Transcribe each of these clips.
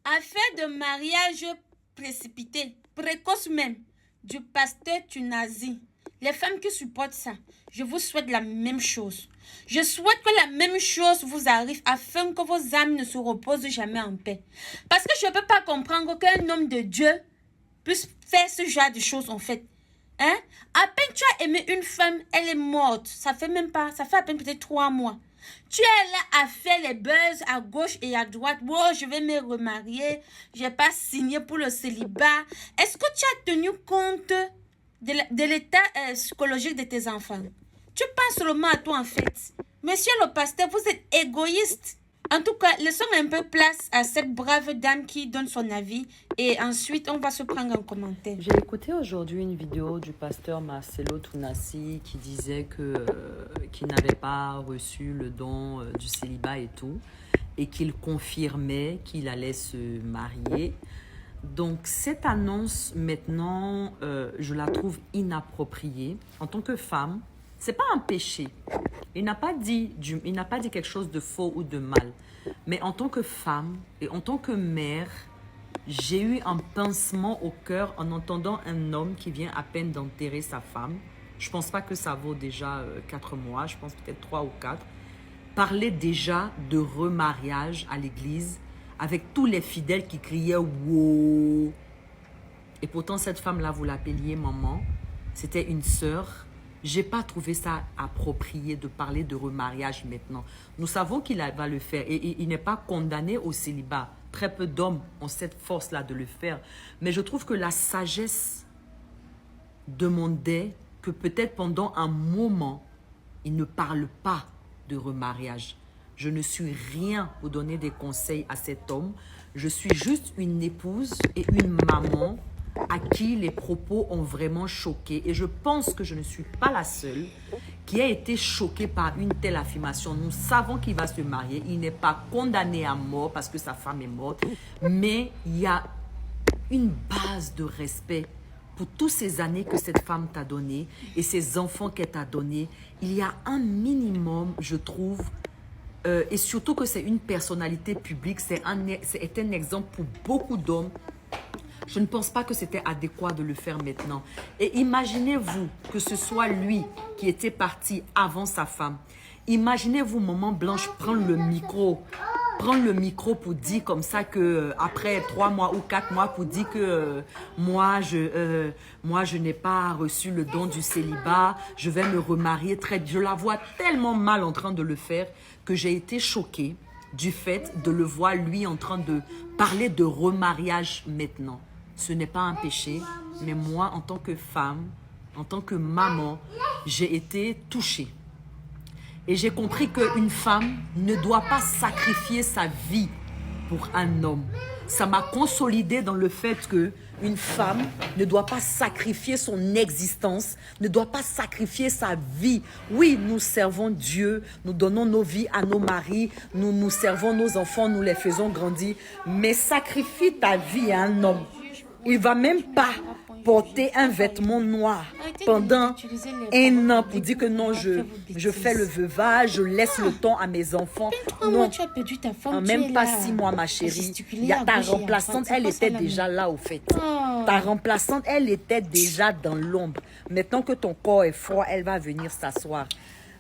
Affaire de mariage précipité, précoce même, du pasteur Tunazi. Les femmes qui supportent ça, je vous souhaite la même chose. Je souhaite que la même chose vous arrive afin que vos âmes ne se reposent jamais en paix. Parce que je ne peux pas comprendre qu'un homme de Dieu puisse faire ce genre de choses en fait. Hein? À peine tu as aimé une femme, elle est morte. Ça fait à peine peut-être 3 mois. Tu es là à faire les buzz à gauche et à droite. Oh, je vais me remarier. Je n'ai pas signé pour le célibat. Est-ce que tu as tenu compte de l'état psychologique de tes enfants? Tu penses seulement à toi en fait. Monsieur le pasteur, vous êtes égoïste. En tout cas, laissons un peu place à cette brave dame qui donne son avis et ensuite on va se prendre en commentaire. J'ai écouté aujourd'hui une vidéo du pasteur Marcelo Tunasi qui disait qu'il n'avait pas reçu le don du célibat et tout, et qu'il confirmait qu'il allait se marier. Donc cette annonce maintenant, je la trouve inappropriée. En tant que femme, c'est pas un péché. Il n'a pas dit quelque chose de faux ou de mal. Mais en tant que femme et en tant que mère, j'ai eu un pincement au cœur en entendant un homme qui vient à peine d'enterrer sa femme. Je pense pas que ça vaut déjà 4 mois, je pense peut-être 3 ou 4. Parler déjà de remariage à l'église avec tous les fidèles qui criaient « wow ». Et pourtant, cette femme-là, vous l'appeliez maman. C'était une sœur. J'ai pas trouvé ça approprié de parler de remariage maintenant. Nous savons qu'il va le faire et il n'est pas condamné au célibat. Très peu d'hommes ont cette force-là de le faire. Mais je trouve que la sagesse demandait que peut-être pendant un moment, il ne parle pas de remariage. Je ne suis rien pour donner des conseils à cet homme. Je suis juste une épouse et une maman à qui les propos ont vraiment choqué. Et je pense que je ne suis pas la seule qui a été choquée par une telle affirmation. Nous savons qu'il va se marier. Il n'est pas condamné à mort parce que sa femme est morte. Mais il y a une base de respect pour toutes ces années que cette femme t'a donné et ces enfants qu'elle t'a donné. Il y a un minimum, je trouve, et surtout que c'est une personnalité publique, c'est un exemple pour beaucoup d'hommes. Je ne pense pas que c'était adéquat de le faire maintenant. Et imaginez-vous que ce soit lui qui était parti avant sa femme. Imaginez-vous Maman Blanche prendre le micro pour dire comme ça que après 3 mois ou 4 mois pour dire que moi je n'ai pas reçu le don du célibat, je vais me remarier je la vois tellement mal en train de le faire que j'ai été choquée du fait de le voir lui en train de parler de remariage maintenant. Ce n'est pas un péché, mais moi en tant que femme, en tant que maman, j'ai été touchée. Et j'ai compris qu'une femme ne doit pas sacrifier sa vie pour un homme. Ça m'a consolidée dans le fait qu'une femme ne doit pas sacrifier son existence, ne doit pas sacrifier sa vie. Oui, nous servons Dieu, nous donnons nos vies à nos maris, nous servons nos enfants, nous les faisons grandir. Mais sacrifie ta vie à un homme. Il ne va même pas porter un vêtement noir pendant 1 an pour dire que non, je fais le veuvage, je laisse le temps à mes enfants. Non, en même pas 6 mois, ma chérie. Ta remplaçante, elle était déjà là au fait. Ta remplaçante, elle était déjà dans l'ombre. Maintenant que ton corps est froid, elle va venir s'asseoir.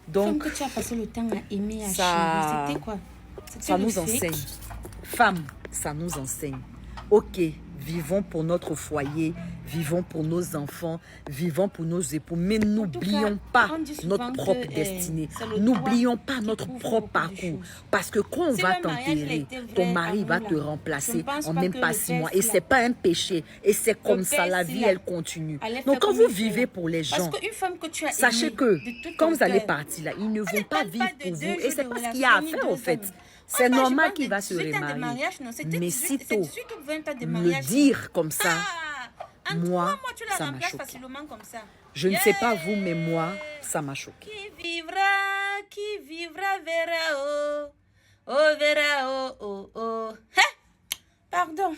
Donc, que tu as passé le temps à aimer, à ça, c'était quoi? Ça nous enseigne. Femme, ça nous enseigne. Ok, vivons pour notre foyer, vivons pour nos enfants, vivons pour nos époux, mais n'oublions pas notre propre destinée. N'oublions pas notre propre parcours. Parce que quand on va t'enterrer, ton mari va te remplacer en même pas 6 mois. Et ce n'est pas un péché. Et c'est comme ça, la vie, elle continue. Donc quand vous vivez pour les gens, sachez que quand vous allez partir là, ils ne vont pas vivre pour vous. Et c'est pas ce qu'il y a à faire au fait. C'est normal qu'il va se remarier. Mais sitôt me dire comme ça, moi, ça m'a choqué. Je ne sais pas vous, mais moi, ça m'a choqué. Qui vivra verra, oh, oh verra, oh, oh, oh. Pardon.